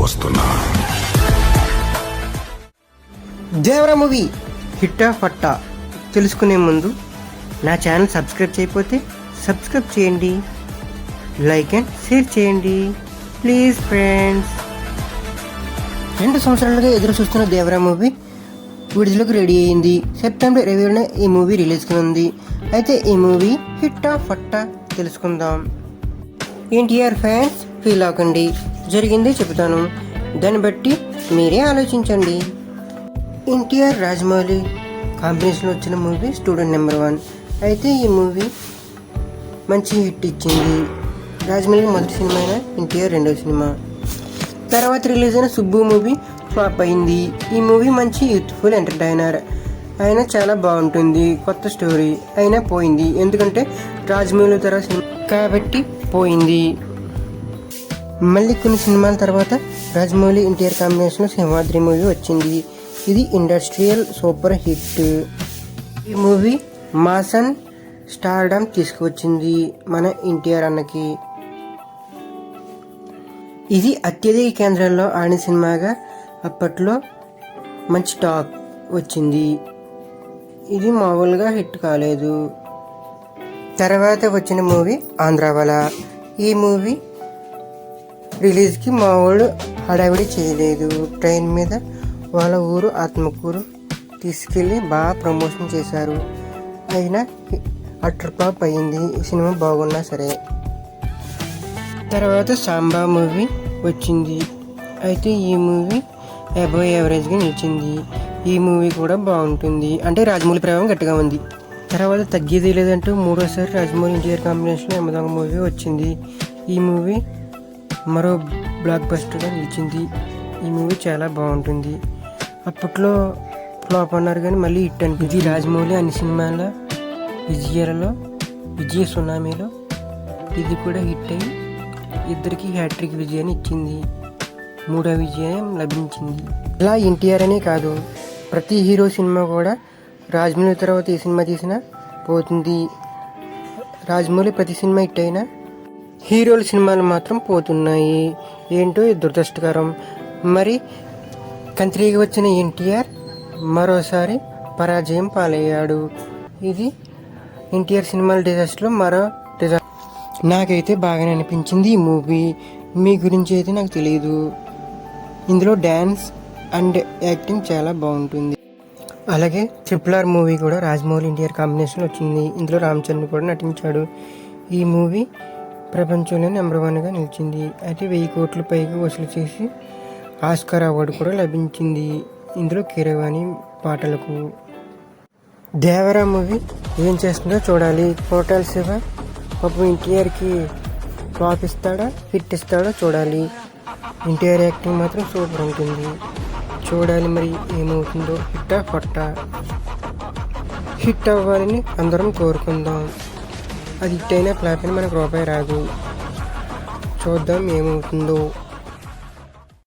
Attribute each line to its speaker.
Speaker 1: వస్తున్నా.
Speaker 2: దేవరా మూవీ హిట్టా ఫట్టా తెలుసుకునే ముందు నా ఛానల్ సబ్స్క్రైబ్ చేయకపోతే సబ్స్క్రైబ్ చేయండి, లైక్ అండ్ షేర్ చేయండి ప్లీజ్ ఫ్రెండ్స్. 2 సంవత్సరాలుగా ఎదురు చూస్తున్న దేవరా మూవీ విడుదలకు రెడీ అయింది. సెప్టెంబర్ 20న ఈ మూవీ రిలీజ్ కానుంది. అయితే ఈ మూవీ హిట్టా ఫట్టా తెలుసుకుందాం. ఎన్టీఆర్ ఫ్యాన్స్ ఫీల్ అవ్వకండి, జరిగింది చెబుతాను, దాన్ని బట్టి మీరే ఆలోచించండి. ఎన్టీఆర్ రాజమౌళి కాంబినేషన్లో వచ్చిన మూవీ స్టూడెంట్ నెంబర్ 1. అయితే ఈ మూవీ మంచి హిట్ ఇచ్చింది. రాజమౌళి మొదటి సినిమా అయినా ఎన్టీఆర్ రెండో సినిమా. తర్వాత రిలీజ్ అయిన సుబ్బు మూవీ ఫ్లాప్ అయింది. ఈ మూవీ మంచి యూత్ఫుల్ ఎంటర్టైనర్ అయినా చాలా బాగుంటుంది. కొత్త స్టోరీ అయినా పోయింది, ఎందుకంటే రాజమౌళి తర్వాత సినిమా కాబట్టి పోయింది. మళ్ళీ కొన్ని సినిమాల తర్వాత రాజమౌళి ఎన్టీఆర్ కాంబినేషన్లో సింహాద్రి మూవీ వచ్చింది. ఇది ఇండస్ట్రియల్ సూపర్ హిట్. ఈ మూవీ మాస్ అండ్ స్టార్డమ్ తీసుకువచ్చింది మన ఎన్టీఆర్ అన్నకి. ఇది అత్యధిక కేంద్రాల్లో ఆడిన సినిమాగా అప్పట్లో మంచి టాక్ వచ్చింది. ఇది మామూలుగా హిట్ కాలేదు. తర్వాత వచ్చిన మూవీ ఆంధ్రావాలా. ఈ మూవీ రిలీజ్కి మా వాళ్ళు హడావిడి చేయలేదు. ట్రైన్ మీద వాళ్ళ ఊరు ఆత్మకూరు తీసుకెళ్ళి బాగా ప్రమోషన్ చేశారు. అయినా అటర్ ఫ్లాప్ అయ్యింది. ఈ సినిమా బాగున్నా సరే. తర్వాత సాంబా మూవీ వచ్చింది. అయితే ఈ మూవీ అబోవ్ యావరేజ్గా నిలిచింది. ఈ మూవీ కూడా బాగుంటుంది, అంటే రాజమౌళి ప్రభావం గట్టిగా ఉంది. తర్వాత తగ్గేది లేదంటూ మూడోసారి రాజమౌళి ఎన్టీఆర్ కాంబినేషన్లో యమదొంగ మూవీ వచ్చింది. ఈ మూవీ మరో బ్లాక్ బస్టర్గా నిలిచింది. ఈ మూవీ చాలా బాగుంటుంది. అప్పట్లో ఫ్లాప్ అన్నారు కానీ మళ్ళీ హిట్ అనిపించింది. ఇది రాజమౌళి అన్ని సినిమాల విజయ సునామీలో ఇది కూడా హిట్ అయ్యి ఇద్దరికి హ్యాట్రిక్ విజయాన్ని ఇచ్చింది. 3వ విజయం లభించింది. ఇలా ఎన్టీఆర్ అనే కాదు, ప్రతి హీరో సినిమా కూడా రాజమౌళి తర్వాత ఏ సినిమా తీసినా పోతుంది. రాజమౌళి ప్రతి సినిమా హిట్ అయినా హీరోల సినిమాలు మాత్రం పోతున్నాయి. ఏంటో దురదృష్టకరం. మరి కంత్రీగా వచ్చిన ఎన్టీఆర్ మరోసారి పరాజయం పాలయ్యాడు. ఇది ఎన్టీఆర్ సినిమాల డిజాస్టర్లో మరో డిజాస్టర్. నాకైతే బాగానే అనిపించింది ఈ మూవీ. మీ గురించి అయితే నాకు తెలియదు. ఇందులో డ్యాన్స్ అండ్ యాక్టింగ్ చాలా బాగుంటుంది. అలాగే RRR మూవీ కూడా రాజమౌళి ఎన్టీఆర్ కాంబినేషన్లో వచ్చింది. ఇందులో రామ్ చరణ్ కూడా నటించాడు. ఈ మూవీ ప్రపంచంలో నెంబర్ 1గా నిలిచింది. అయితే 1000 కోట్ల పైగా వసూలు చేసి ఆస్కార్ అవార్డు కూడా లభించింది ఇందులో కీరవాణి పాటలకు. దేవరా మూవీ ఏం చేస్తుందో చూడాలి. కోటాల శివ పాపం ఎన్టీఆర్కి ఫ్లాప్ ఇస్తాడా హిట్ ఇస్తాడో చూడాలి. ఎన్టీఆర్ యాక్టింగ్ మాత్రం సూపర్ ఉంటుంది. చూడాలి మరి ఏమవుతుందో. హిట్టా ఫట్టా హిట్ అవ్వాలని అందరం కోరుకుందాం. అది హిట్ అయినా ఫ్లాప్ అయినా మనకు రూపాయి రాదు. చూద్దాం ఏమవుతుందో.